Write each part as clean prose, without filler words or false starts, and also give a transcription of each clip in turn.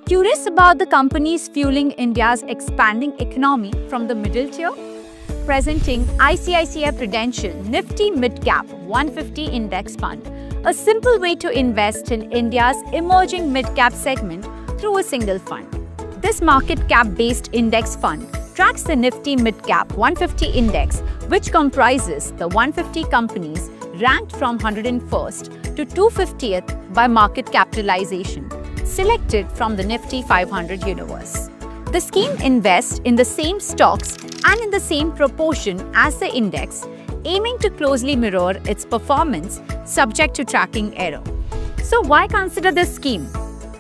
Curious about the companies fueling India's expanding economy from the middle tier? Presenting ICICI Prudential Nifty Mid-Cap 150 Index Fund, a simple way to invest in India's emerging mid-cap segment through a single fund. This market cap-based index fund tracks the Nifty Mid-Cap 150 Index, which comprises the 150 companies ranked from 101st to 250th by market capitalization, selected from the Nifty 500 universe. The scheme invests in the same stocks and in the same proportion as the index, aiming to closely mirror its performance subject to tracking error. So why consider this scheme?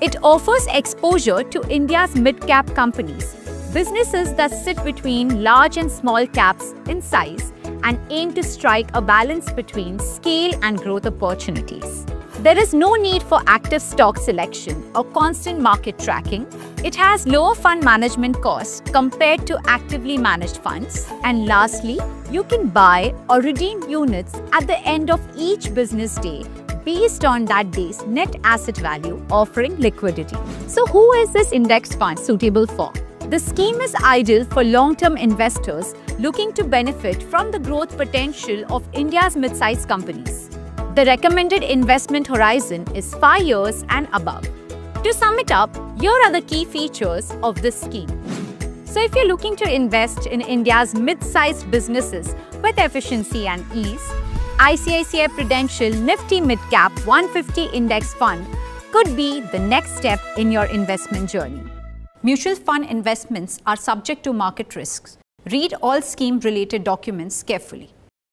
It offers exposure to India's mid-cap companies, businesses that sit between large and small caps in size and aim to strike a balance between scale and growth opportunities. There is no need for active stock selection or constant market tracking. It has lower fund management costs compared to actively managed funds. And lastly, you can buy or redeem units at the end of each business day based on that day's net asset value, offering liquidity. So who is this index fund suitable for? The scheme is ideal for long-term investors looking to benefit from the growth potential of India's mid-sized companies. The recommended investment horizon is 5 years and above. To sum it up, here are the key features of this scheme. So if you're looking to invest in India's mid-sized businesses with efficiency and ease, ICICI Prudential Nifty Mid-Cap 150 Index Fund could be the next step in your investment journey. Mutual fund investments are subject to market risks. Read all scheme-related documents carefully.